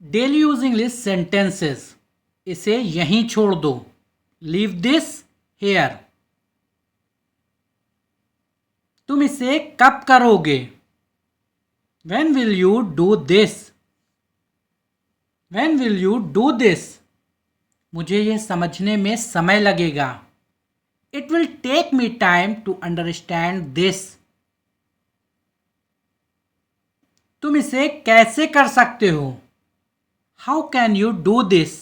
Daily use English sentences. इसे यहीं छोड़ दो। Leave this here. तुम इसे कब करोगे? When will you do this? When will you do this? मुझे यह समझने में समय लगेगा। It will take me time to understand this. तुम इसे कैसे कर सकते हो? How can you do this?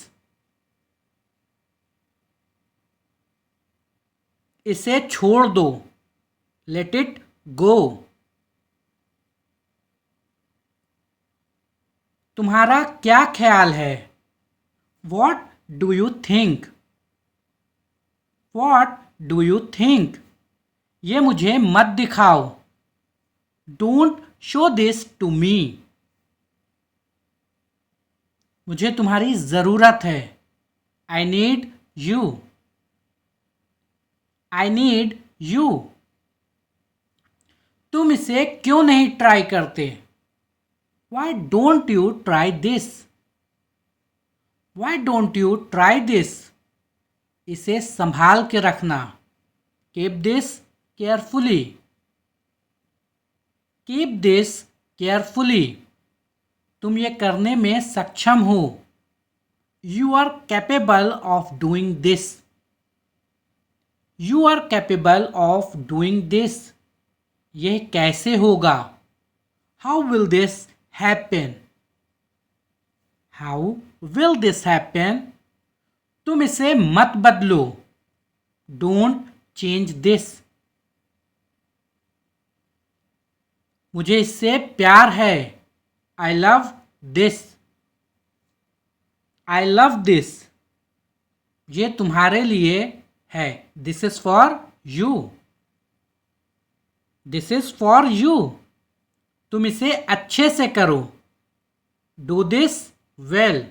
इसे छोड़ दो। Let it go. तुम्हारा क्या ख्याल है? What do you think? What do you think? ये मुझे मत दिखाओ। Don't show this to me. मुझे तुम्हारी ज़रूरत है। I need you. I need you. तुम इसे क्यों नहीं ट्राई करते? Why don't you try this? Why don't you try this? इसे संभाल के रखना। Keep this carefully. Keep this carefully. तुम ये करने में सक्षम हो। You are capable of doing this. You are capable of doing this. यह कैसे होगा? How will this happen? How will this happen? तुम इसे मत बदलो। Don't change this. मुझे इससे प्यार है। I love this. I love this. ये तुम्हारे लिए है। This is for you. This is for you. तुम इसे अच्छे से करो। Do this well.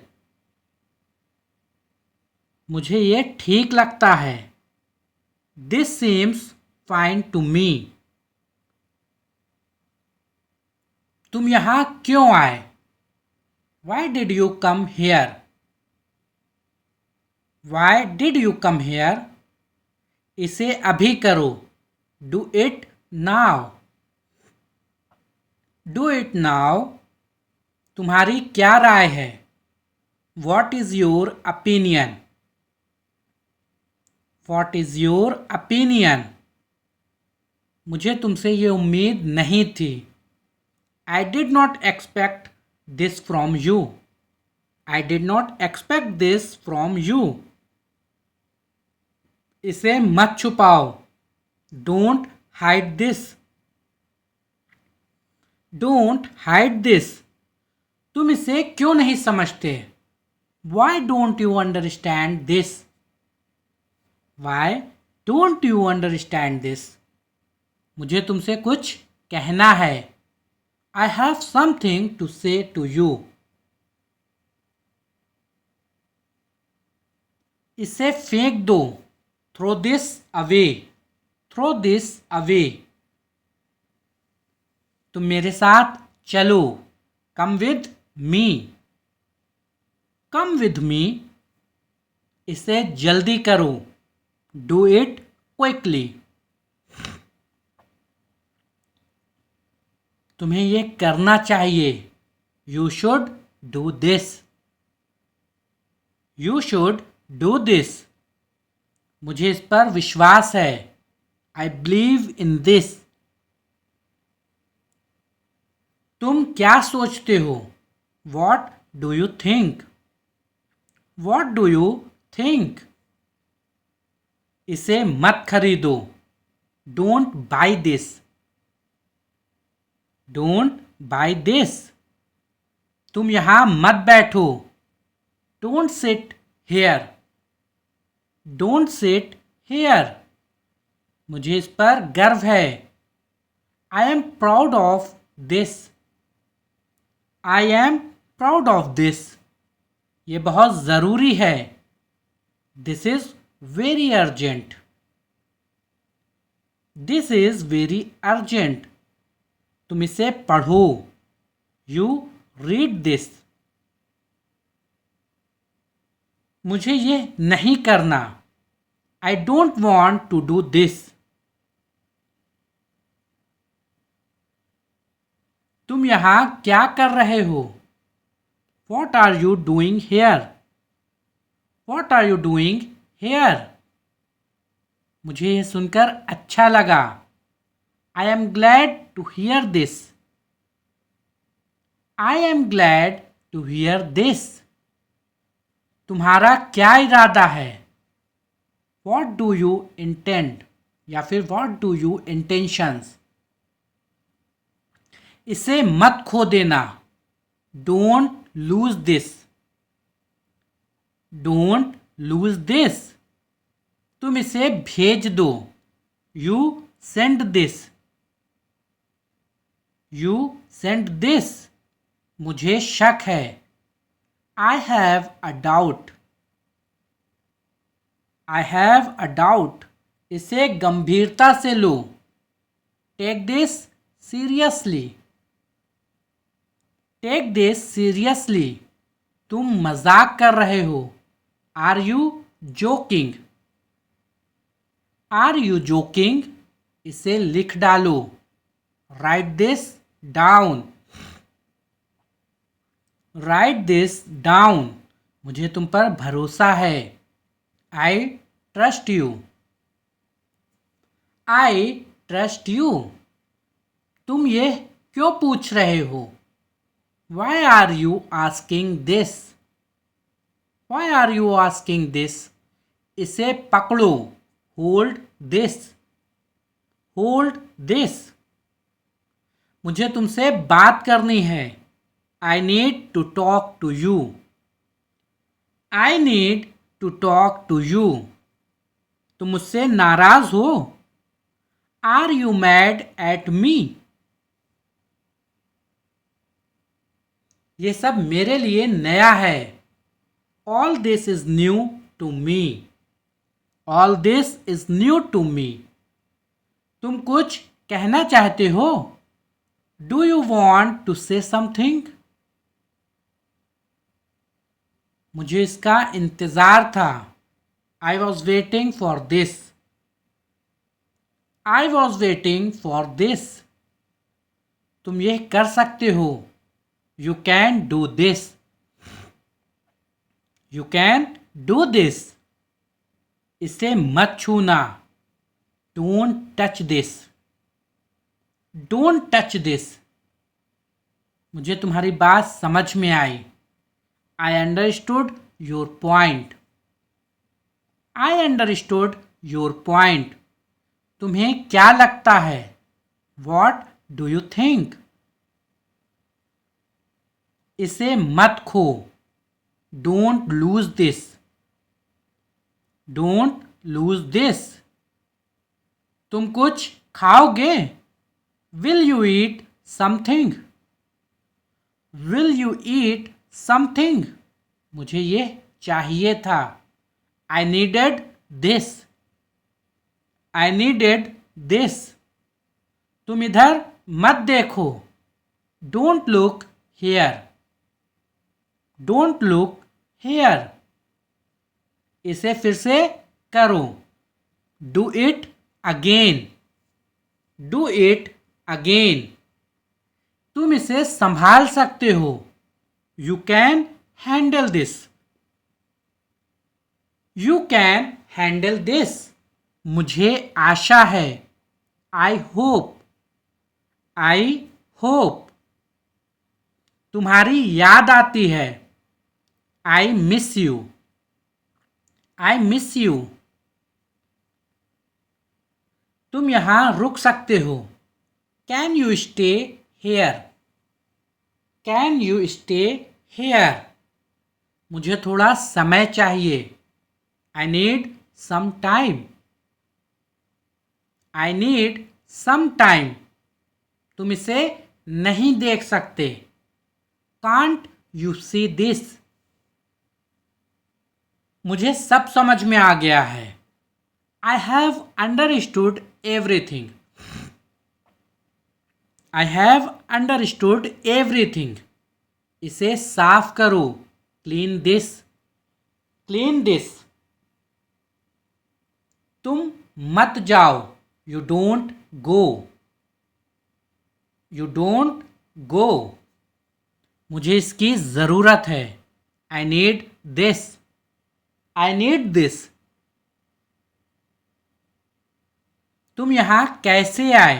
मुझे ये ठीक लगता है। This seems fine to me. तुम यहाँ क्यों आए? Why did you come here? Why did you come here? इसे अभी करो। Do it now. Do it now. तुम्हारी क्या राय है? What is your opinion? What is your opinion? मुझे तुमसे ये उम्मीद नहीं थी। I did not expect this from you. I did not expect this from you. इसे मत छुपाओ। Don't hide this. Don't hide this. तुम इसे क्यों नहीं समझते? Why don't you understand this? Why don't you understand this? मुझे तुमसे कुछ कहना है। I have something to say to you. इसे फेंक दो। Throw this away. Throw this away. तुम मेरे साथ चलो। Come with me. Come with me. इसे जल्दी करो। Do it quickly. तुम्हें ये करना चाहिए। You should do this. You should do this. मुझे इस पर विश्वास है। I believe in this. तुम क्या सोचते हो? What do you think? What do you think? इसे मत खरीदो। Don't buy this. Don't buy this. तुम यहाँ मत बैठो। Don't sit here. Don't sit here. मुझे इस पर गर्व है। I am proud of this. I am proud of this. ये बहुत ज़रूरी है। This is very urgent. This is very urgent. तुम इसे पढ़ो। You read this. मुझे ये नहीं करना. I don't want to do this. तुम यहाँ क्या कर रहे हो? What are you doing here? What are you doing here? मुझे ये सुनकर अच्छा लगा. I am glad to hear this. I am glad to hear this. तुम्हारा क्या इरादा है? What do you intend? या फिर What do you intentions? इसे मत खो देना. Don't lose this. Don't lose this. तुम इसे भेज दो. You send this. You send this. मुझे शक है. I have a doubt. I have a doubt. इसे गंभीरता से लो. Take this seriously. Take this seriously. तुम मजाक कर रहे हो. Are you joking? Are you joking? इसे लिख डालो. Write this down. Write this down. मुझे तुम पर भरोसा है. I trust you. I trust you. तुम ये क्यों पूछ रहे हो? Why are you asking this? Why are you asking this? इसे पकड़ो. Hold this. Hold this. मुझे तुमसे बात करनी है. I need to talk to you. I need to talk to you. तुम मुझसे नाराज हो? Are you mad at me? ये सब मेरे लिए नया है. All this is new to me. All this is new to me. तुम कुछ कहना चाहते हो? Do you want to say something? मुझे इसका इंतज़ार था. I was waiting for this. I was waiting for this. तुम ये कर सकते हो. You can do this. You can do this. इसे मत छूना. Don't touch this. Don't touch this. मुझे तुम्हारी बात समझ में आई. I understood your point. I understood your point. तुम्हें क्या लगता है? What do you think? इसे मत खो. Don't lose this. Don't lose this. तुम कुछ खाओगे? Will you eat something? Will you eat something? मुझे ये चाहिए था. I needed this. I needed this. तुम इधर मत देखो. Don't look here. Don't look here. इसे फिर से करो. Do it again. Do it again. तुम इसे संभाल सकते हो. You can handle this. You can handle this. मुझे आशा है. I hope. I hope. तुम्हारी याद आती है. I miss you. I miss you. तुम यहाँ रुक सकते हो. Can you stay here? Can you stay here? मुझे थोड़ा समय चाहिए. I need some time. I need some time. तुम इसे नहीं देख सकते. Can't you see this? मुझे सब समझ में आ गया है. I have understood everything. I have understood everything. इसे साफ करो. Clean this. Clean this. तुम मत जाओ, you don't go. You don't go. मुझे इसकी ज़रूरत है, I need this. I need this. तुम यहाँ कैसे आए,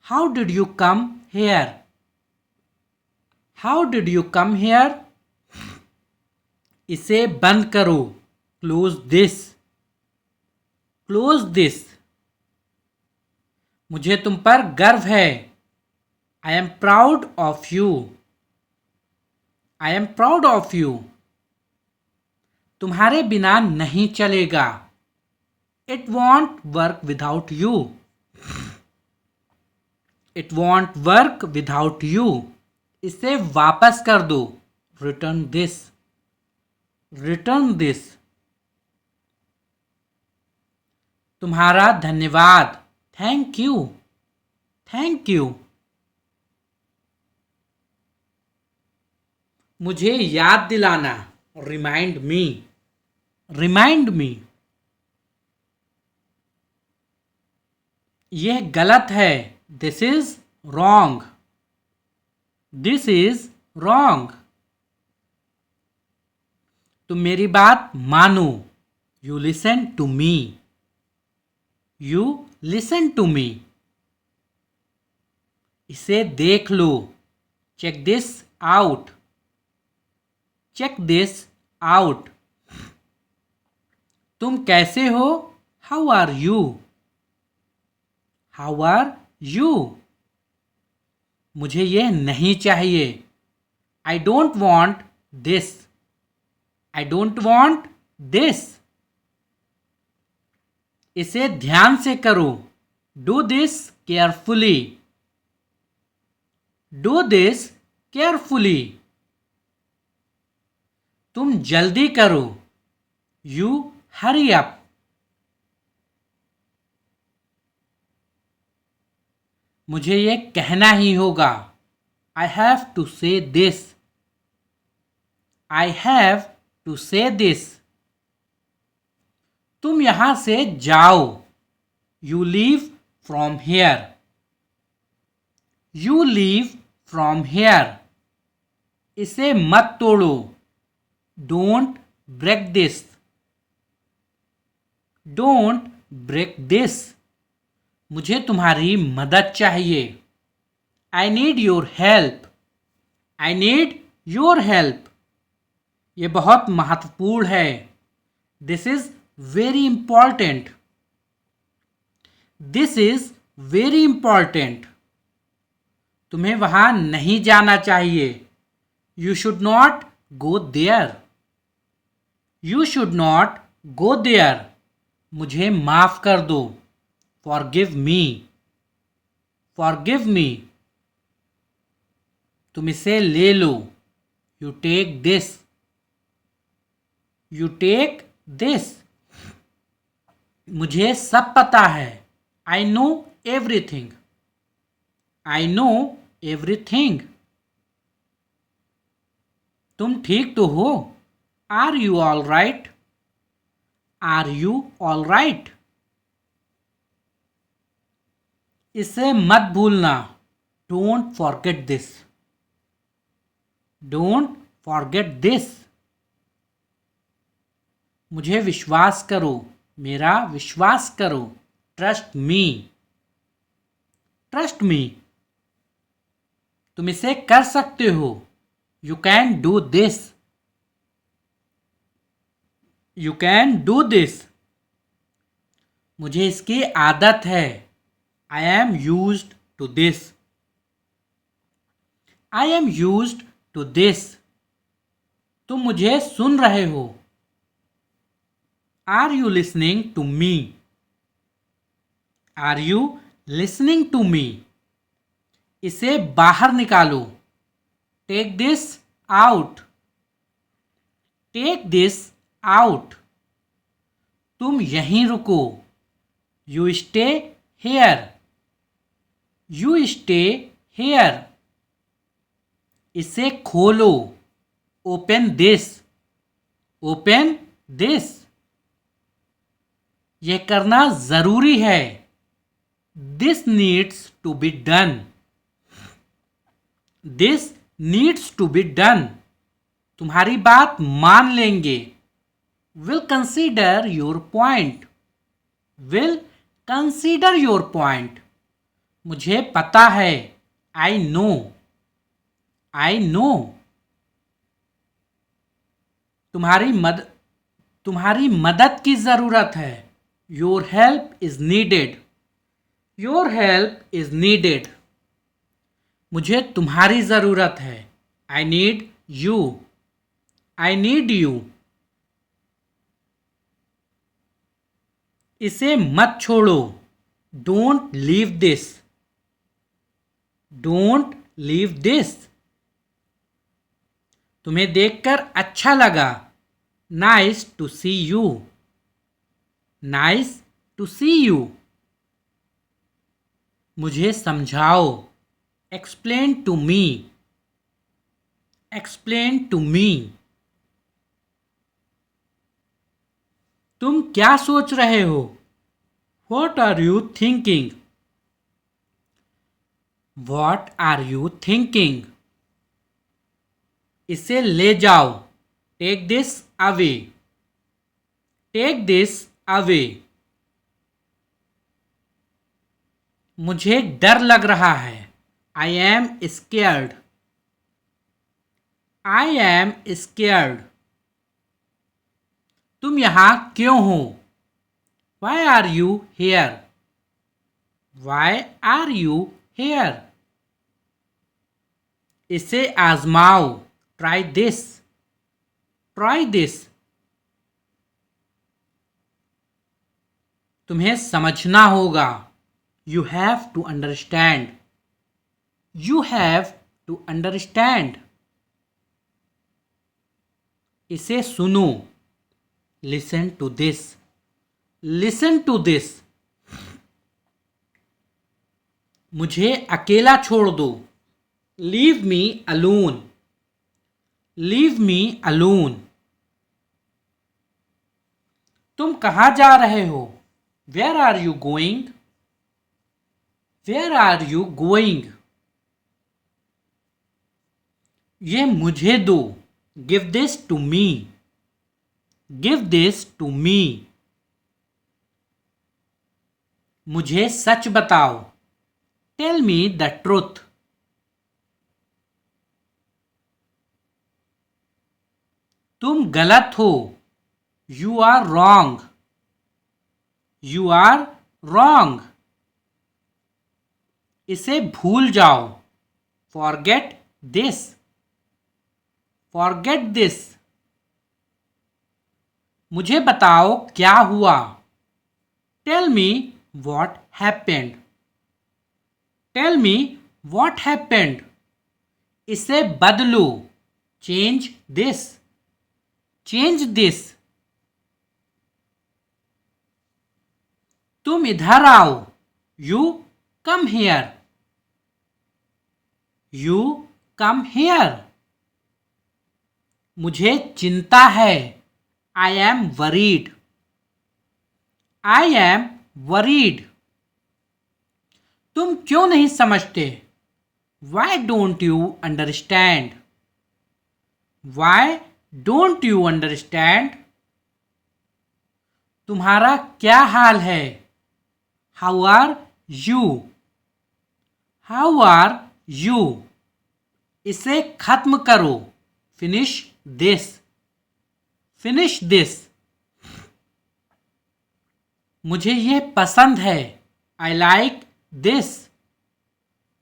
how did you come here. How did you come here. इसे बंद करो, क्लोज दिस। Close this. मुझे तुम पर गर्व है, I am proud of you. I am proud of you. तुम्हारे बिना नहीं चलेगा, it won't work without you. It won't work without you. इसे वापस कर दो, रिटर्न दिस। Return this. तुम्हारा धन्यवाद, थैंक यू। Thank you. मुझे याद दिलाना, रिमाइंड मी। Remind me. यह गलत है, this is wrong. This is wrong. तुम मेरी बात मानो, you listen to me. You listen to me. इसे देख लो, check this out. Check this out. तुम कैसे हो, how are you. How are you. मुझे यह नहीं चाहिए, I don't want this. I don't want this. इसे ध्यान से करो, do this carefully. Do this carefully. तुम जल्दी करो, यू हरी अप। मुझे ये कहना ही होगा, I have to say this. I have to say this. तुम यहां से जाओ, you leave from here. You leave from here. इसे मत तोड़ो, don't break this. Don't break this. मुझे तुम्हारी मदद चाहिए, I need your help. I need your help. ये बहुत महत्वपूर्ण है, this is very important. This is very important. तुम्हें वहां नहीं जाना चाहिए, you should not go there. You should not go there. मुझे माफ कर दो, फॉरगिव मी। Forgive me. तुम इसे ले लो, you take this. You take this. मुझे सब पता है, I know everything. I know everything. तुम ठीक तो हो, are you all right. Are you all right. इसे मत भूलना, don't forget this. Don't forget this. मुझे विश्वास करो, मेरा विश्वास करो, ट्रस्ट मी। Trust me. तुम इसे कर सकते हो, you can do this. You can do this. मुझे इसकी आदत है, I am used to this. I am used to this. तुम मुझे सुन रहे हो, are you listening to me. Are you listening to me. इसे बाहर निकालो, take this out. Take this out. तुम यहीं रुको, you stay here. You stay here. इसे खोलो, ओपन दिस। ओपन दिस, यह करना जरूरी है. This needs to be done. This needs to be done. तुम्हारी बात मान लेंगे. Will consider your point. Will consider your point. मुझे पता है. I know. I know. तुम्हारी मदद की जरूरत है. Your help is needed. Your help is needed. मुझे तुम्हारी जरूरत है. I need you. I need you. इसे मत छोड़ो. Don't leave this. Don't leave this. तुम्हें देखकर अच्छा लगा. Nice to see you. Nice to see you. मुझे समझाओ. Explain to me. Explain to me. तुम क्या सोच रहे हो? What are you thinking? What are you thinking? इसे ले जाओ. Take this away. Take this away. मुझे डर लग रहा है. I am scared. I am scared. तुम यहां क्यों हो? Why are you here? Why are you here? इसे आजमाओ. Try this. Try this. तुम्हें समझना होगा. You have to understand. You have to understand. इसे सुनो. Listen to this. Listen to this. मुझे अकेला छोड़ दो. Leave me alone. Leave me alone. तुम कहाँ जा रहे हो? Where are you going? Where are you going? ये मुझे दो. Give this to me. Give this to me. मुझे सच बताओ. Tell me the truth. तुम गलत हो. You are wrong. You are wrong. इसे भूल जाओ. Forget this. Forget this. मुझे बताओ क्या हुआ. Tell me what happened. Tell me what happened. इसे बदलो. Change this. Change this. तुम इधर आओ. You come here. You come here. मुझे चिंता है. I am worried. I am worried. तुम क्यों नहीं समझते? Why don't you understand? Why don't you understand? तुम्हारा क्या हाल है? How are you? How are you? इसे खत्म करो. Finish this. Finish this. मुझे ये पसंद है. I like this.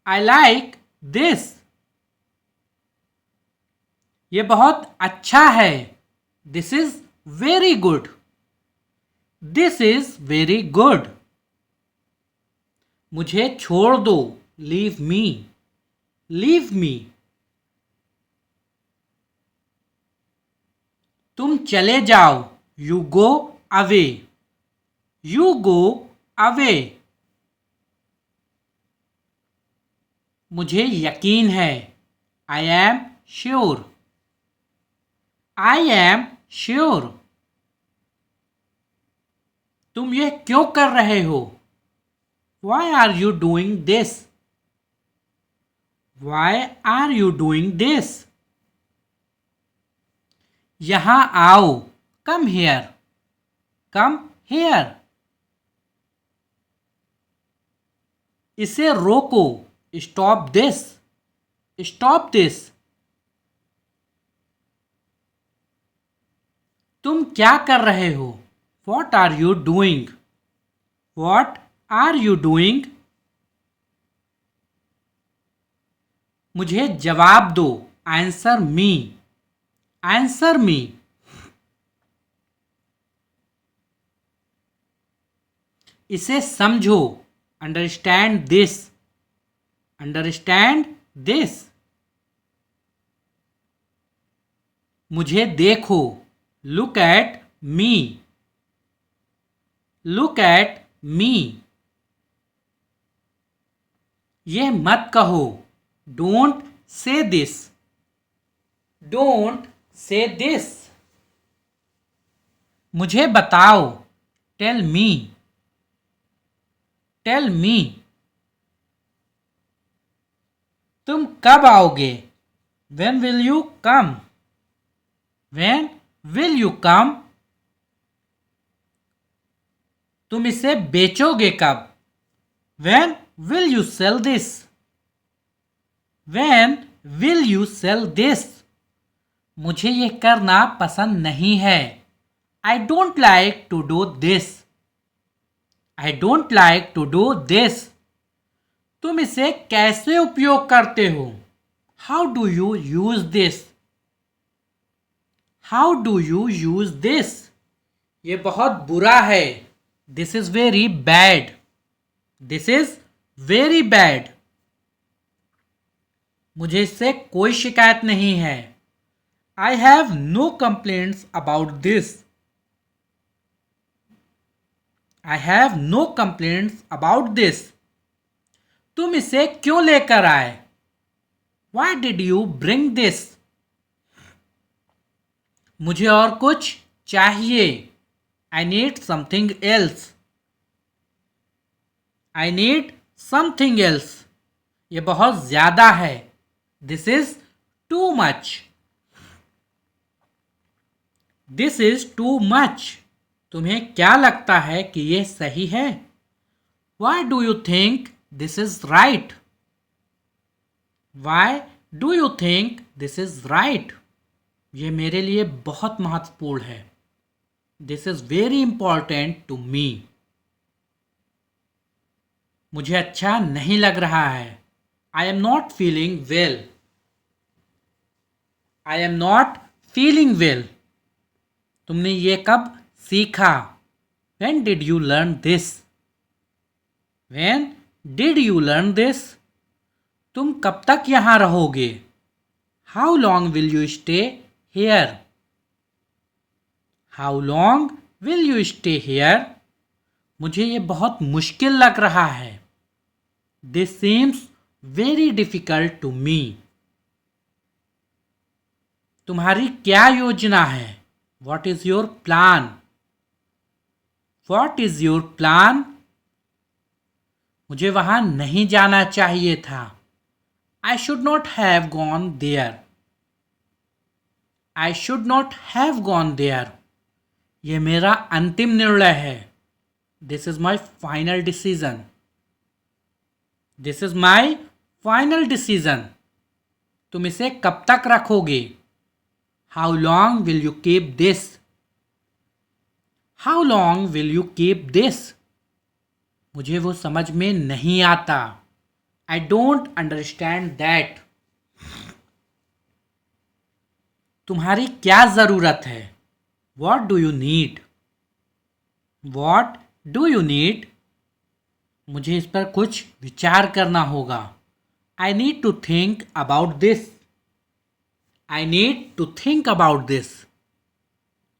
I like this. ये बहुत अच्छा है. This is very good. This is very good. मुझे छोड़ दो. Leave me. Leave me. तुम चले जाओ. You go away. You go away. मुझे यकीन है. I am sure. I am sure. तुम ये क्यों कर रहे हो? Why are you doing this? Why are you doing this? यहां आओ. Come here. Come here. इसे रोको. Stop this. Stop this. तुम क्या कर रहे हो? What are you doing? What are you doing? मुझे जवाब दो. Answer me. Answer me. इसे समझो. Understand this. Understand this. मुझे देखो. Look at me. Look at me. ये मत कहो. Don't say this. Don't say this. मुझे बताओ. Tell me. Tell me. तुम कब आओगे? When will you come? When will you come? तुम इसे बेचोगे कब? When will you sell this? When will you sell this? मुझे ये करना पसंद नहीं है. I don't like to do this. I don't like to do this. तुम इसे कैसे उपयोग करते हो? How do you use this? How do you use this? ये बहुत बुरा है. This is very bad. This is very bad. मुझे इससे कोई शिकायत नहीं है. I have no complaints about this. I have no complaints about this. तुम इसे क्यों लेकर आए? Why did you bring this? मुझे और कुछ चाहिए. I need something else. I need something else. ये बहुत ज्यादा है. This is too much. This is too much. तुम्हें क्या लगता है कि ये सही है? Why do you think this is right? Why do you think this is right? ये मेरे लिए बहुत महत्वपूर्ण है. This is very important to me. मुझे अच्छा नहीं लग रहा है. I am not feeling well. I am not feeling well. तुमने ये कब सीखा? When did you learn this? When did you learn this? तुम कब तक यहाँ रहोगे? How long will you stay here? How long will you stay here? मुझे ये बहुत मुश्किल लग रहा है. This seems very difficult to me. तुम्हारी क्या योजना है? What is your plan? What is your plan? मुझे वहां नहीं जाना चाहिए था. I should not have gone there. I should not have gone there. ये मेरा अंतिम निर्णय है. This is my final decision. This is my final decision. तुम इसे कब तक रखोगे? How long will you keep this? How long will you keep this? मुझे वो समझ में नहीं आता. I don't understand that. तुम्हारी क्या ज़रूरत है? What do you need? What do you need? मुझे इस पर कुछ विचार करना होगा. I need to think about this. I need to think about this.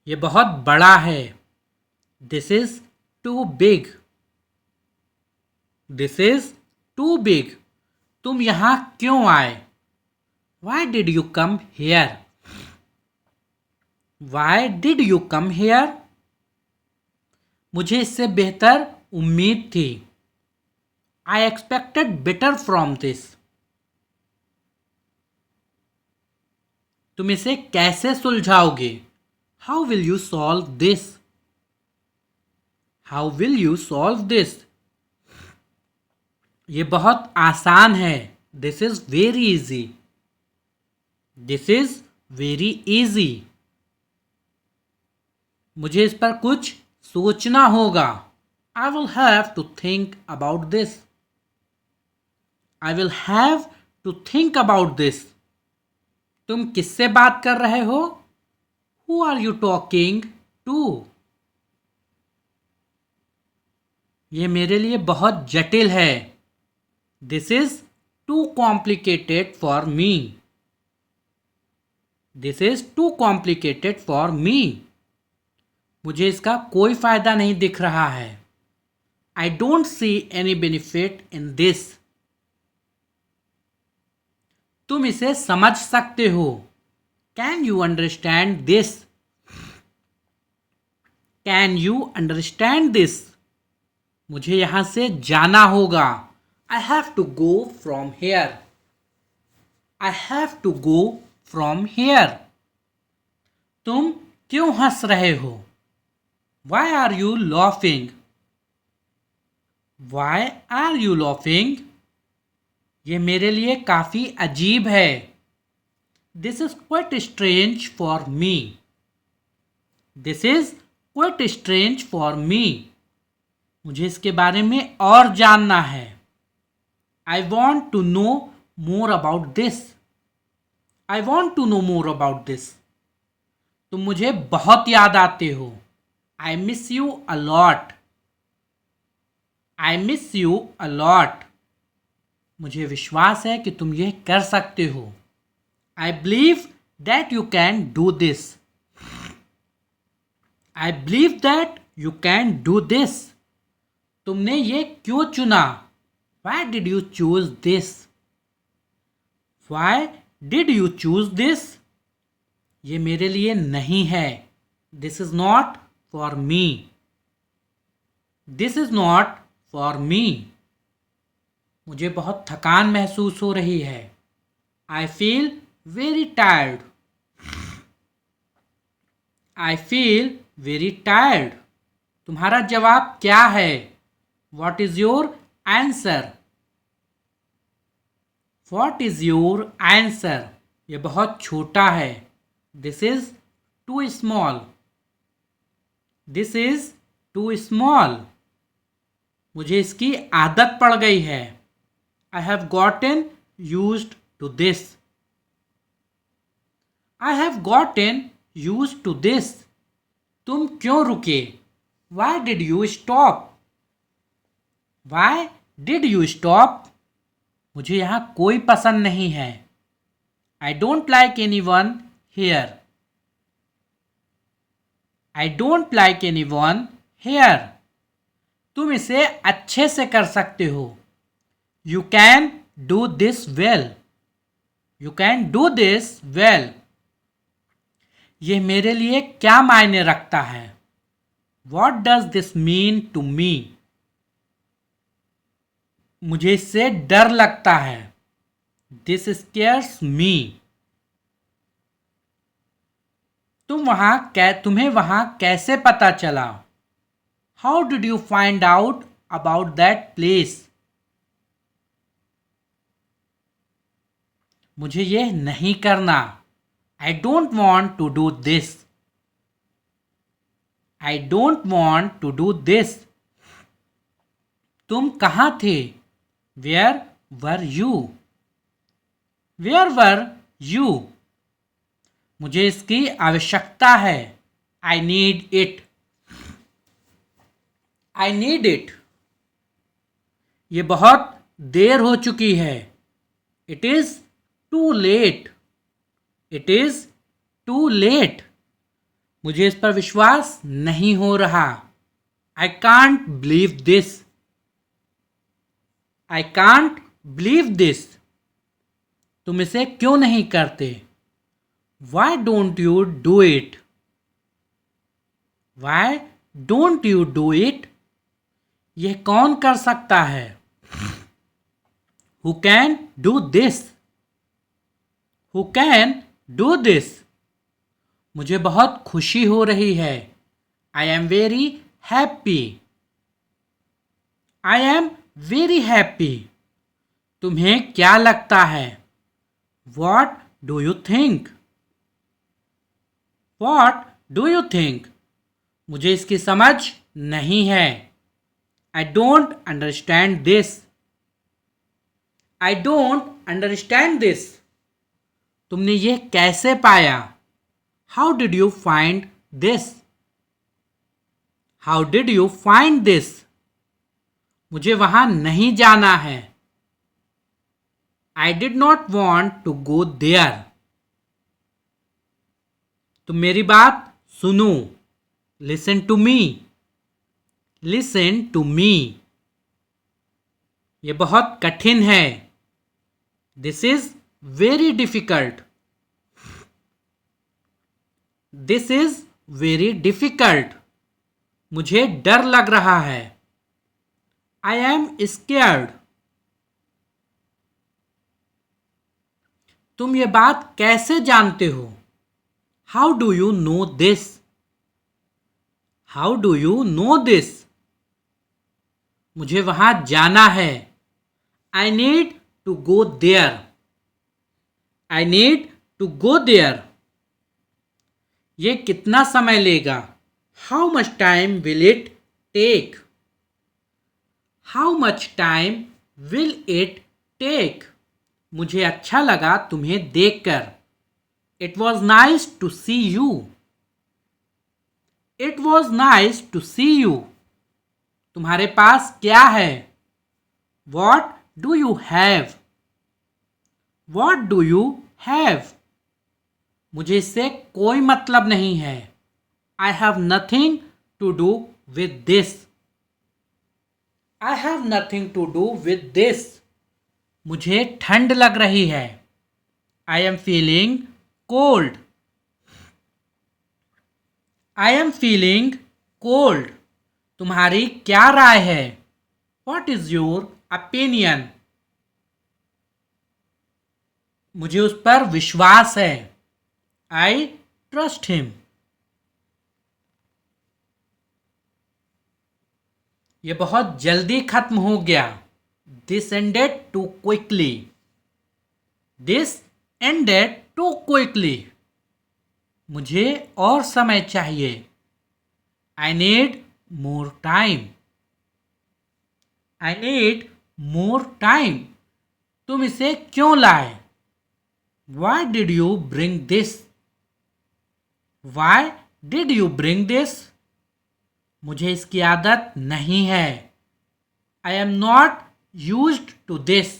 ये बहुत बड़ा है. This is too big. This is too big. तुम यहाँ क्यों आए? Why did you come here? Why did you come here? मुझे इससे बेहतर उम्मीद थी। I expected better from this. तुम इसे कैसे सुलझाओगे? How will you solve this? How will you solve this? ये बहुत आसान है। This is very easy. This is very easy. मुझे इस पर कुछ सोचना होगा। I will have to think about this. I will have to think about this. तुम किससे बात कर रहे हो? Who are you talking to? यह मेरे लिए बहुत जटिल है। This is too complicated for me. This is too complicated for me. मुझे इसका कोई फायदा नहीं दिख रहा है। I don't see any benefit in this. तुम इसे समझ सकते हो। Can you understand this? Can you understand this? मुझे यहां से जाना होगा। I have to go from here. I have to go from here. तुम क्यों हंस रहे हो? Why are you laughing? Why are you laughing? ये मेरे लिए काफी अजीब है। This is quite strange for me. This is quite strange for me. मुझे इसके बारे में और जानना है। I want to know more about this. I want to know more about this. तुम मुझे बहुत याद आते हो। I miss you a lot. I miss you a lot. मुझे विश्वास है कि तुम यह कर सकते हो। I believe that you can do this. I believe that you can do this. तुमने ये क्यों चुना? Y did you choose this? Why did you choose this? ये मेरे लिए नहीं है। This is not for me. This is not for me. मुझे बहुत थकान महसूस हो रही है। I feel very tired. I feel very tired. तुम्हारा जवाब क्या है? What is your answer? What is your answer? ये बहुत छोटा है। This is too small. This is too small. मुझे इसकी आदत पड़ गई है। I have gotten used to this. I have gotten used to this. तुम क्यों रुके? Why did you stop? Why did you stop? मुझे यहां कोई पसंद नहीं है। I don't like anyone here. I don't like anyone here. तुम इसे अच्छे से कर सकते हो। You can do this well. You can do this well. यह मेरे लिए क्या मायने रखता है? What does this mean to me? मुझे इससे डर लगता है। This scares me. तुम्हें वहां कैसे पता चला? How did you find out about that place? मुझे यह नहीं करना। I don't want to do this. I don't want to do this. तुम कहाँ थे? Where were you? Where were you? मुझे इसकी आवश्यकता है। I need it. I need it. ये बहुत देर हो चुकी है। It is too late. It is too late. मुझे इस पर विश्वास नहीं हो रहा। I can't believe this. I can't believe this. तुम इसे क्यों नहीं करते? Why don't you do it? Why don't you do it? यह कौन कर सकता है? Who can do this? Who can do this? मुझे बहुत खुशी हो रही है। I am very happy. I am very happy. तुम्हें क्या लगता है? What do you think? What do you think? मुझे इसकी समझ नहीं है। I don't understand this. I don't understand this. तुमने ये कैसे पाया? How did you find this? How did you find this? मुझे वहां नहीं जाना है। I did not want to go there. तुम मेरी बात सुनो। Listen to me. Listen to me. ये बहुत कठिन है। This is very difficult. This is very difficult. मुझे डर लग रहा है। I am scared. तुम ये बात कैसे जानते हो? How do you know this? How do you know this? मुझे वहां जाना है। I need to go there. I need to go there. ये कितना समय लेगा? How much time will it take? How much time will it take? मुझे अच्छा लगा तुम्हें देखकर। It was nice to see you. It was nice to see you. तुम्हारे पास क्या है? What do you have? What do you have? मुझे इससे कोई मतलब नहीं है। I have nothing to do with this. I have nothing to do with this. मुझे ठंड लग रही है। I am feeling cold. I am feeling cold. तुम्हारी क्या राय है? What is your opinion? मुझे उस पर विश्वास है। I trust him. ये बहुत जल्दी खत्म हो गया। This ended too quickly. This ended too quickly. मुझे और समय चाहिए। I need more time. I need more time. तुम इसे क्यों लाए? Why did you bring this? Why did you bring this? मुझे इसकी आदत नहीं है। I am not used to this.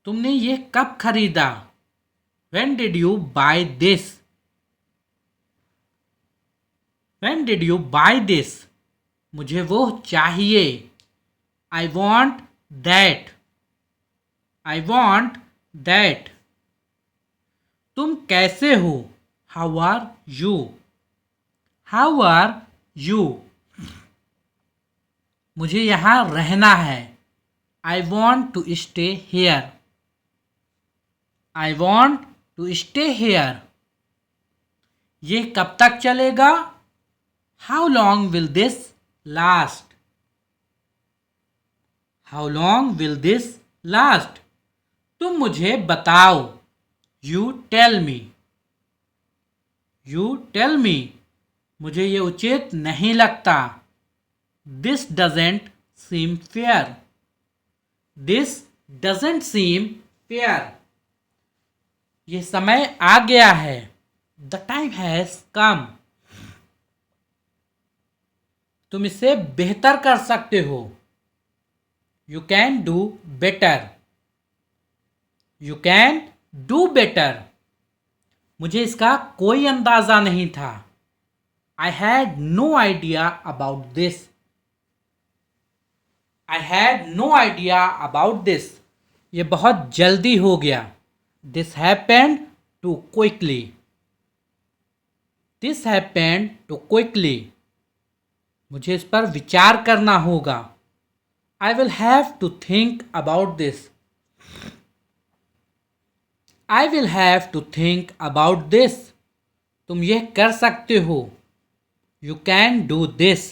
तुमने ये कब खरीदा? When did you buy this? When did you buy this? मुझे वो चाहिए। I want that. I want that. तुम कैसे हो? How are you? How are you? मुझे यहाँ रहना है। I want to stay here. I want to stay here. ये कब तक चलेगा? How long will this last? How long will this last? तुम मुझे बताओ। You tell me. You tell me. मुझे ये उचित नहीं लगता। This doesn't seem fair. This doesn't seem fair. ये समय आ गया है। The time has come. तुम इसे बेहतर कर सकते हो। You can do better. You can do better. मुझे इसका कोई अंदाजा नहीं था। I had no idea about this. I had no idea about this. ये बहुत जल्दी हो गया। This happened too quickly. This happened too quickly, मुझे इस पर विचार करना होगा। I will have to think about this, I will have to think about this, तुम यह कर सकते हो। You can do this,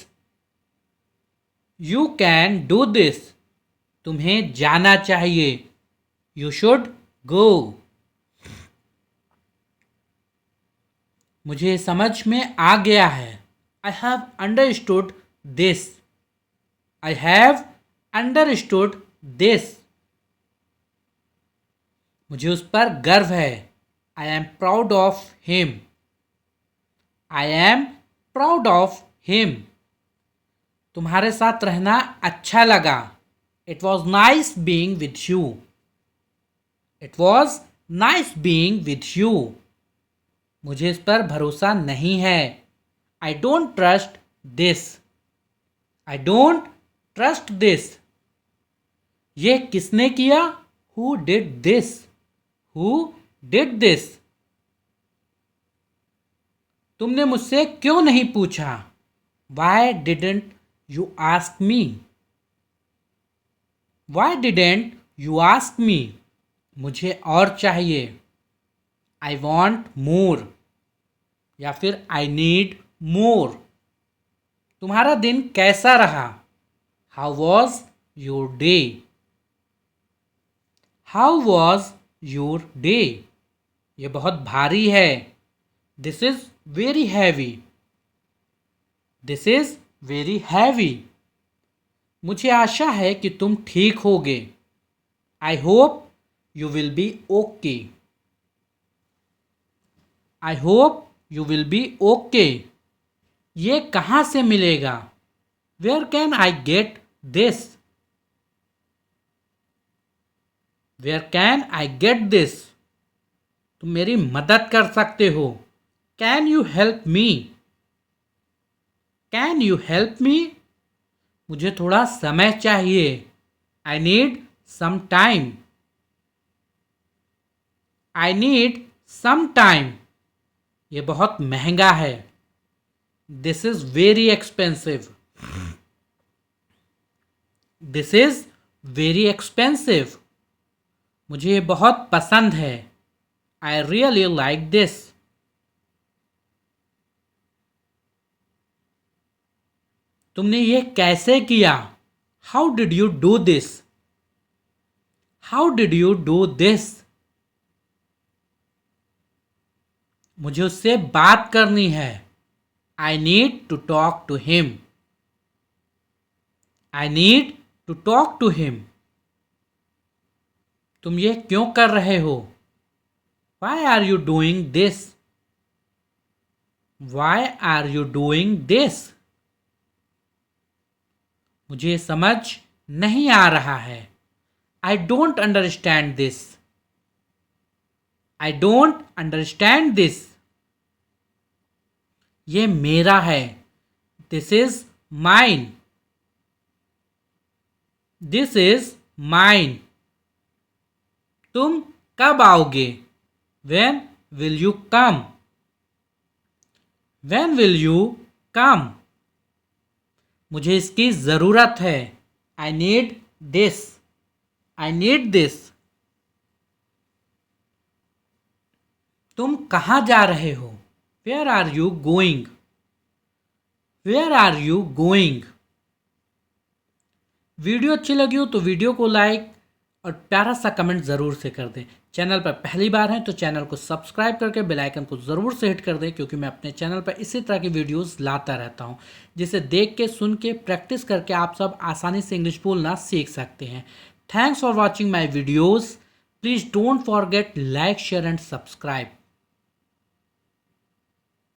you can do this, तुम्हें जाना चाहिए। यू शुड गो, मुझे समझ में आ गया है। I have understood this, I have understood this, मुझे उस पर गर्व है। I am proud of him, I am proud of him, तुम्हारे साथ रहना अच्छा लगा। It was nice being with you, it was nice being with you, मुझे इस पर भरोसा नहीं है। I don't trust this, I don't trust this, ये किसने किया? Who did this, who did this, तुमने मुझसे क्यों नहीं पूछा? Why didn't you ask me, why didn't you ask me, मुझे और चाहिए। आई वॉन्ट मोर, या फिर आई नीड मोर, तुम्हारा दिन कैसा रहा? How was your day, how was your day, ये बहुत भारी है। This is very heavy, this is very heavy, मुझे आशा है कि तुम ठीक होगे। I hope you will be okay, I hope you will be okay, ये कहाँ से मिलेगा? Where can I get this, where can I get this, तुम मेरी मदद कर सकते हो। Can you help me, can you help मी, मुझे थोड़ा समय चाहिए। I need some time, I need some time, ये बहुत महंगा है। This is very expensive, this is very expensive, मुझे ये बहुत पसंद है। आई रियली लाइक दिस, तुमने ये कैसे किया? How did you do this, how did you do this, मुझे उससे बात करनी है। I need to talk to him, I need to talk to him, तुम ये क्यों कर रहे हो? Why are you doing this, why are you doing this, मुझे समझ नहीं आ रहा है। I don't understand this, I don't understand this, ये मेरा है। This is mine, this is mine, तुम कब आओगे? When will you come, when will you come, मुझे इसकी ज़रूरत है। I need this, I need this, तुम कहाँ जा रहे हो? Where are you going, where are you going, video अच्छी लगी हो तो वीडियो को लाइक और प्यारा सा कमेंट ज़रूर से कर दें। चैनल पर पहली बार हैं तो चैनल को सब्सक्राइब करके बेल आइकन को ज़रूर से हिट कर दें, क्योंकि मैं अपने चैनल पर इसी तरह की वीडियोस लाता रहता हूं, जिसे देख के सुन के प्रैक्टिस करके आप सब आसानी से इंग्लिश बोलना सीख सकते हैं। Thanks for watching my videos, please don't forget like share and subscribe.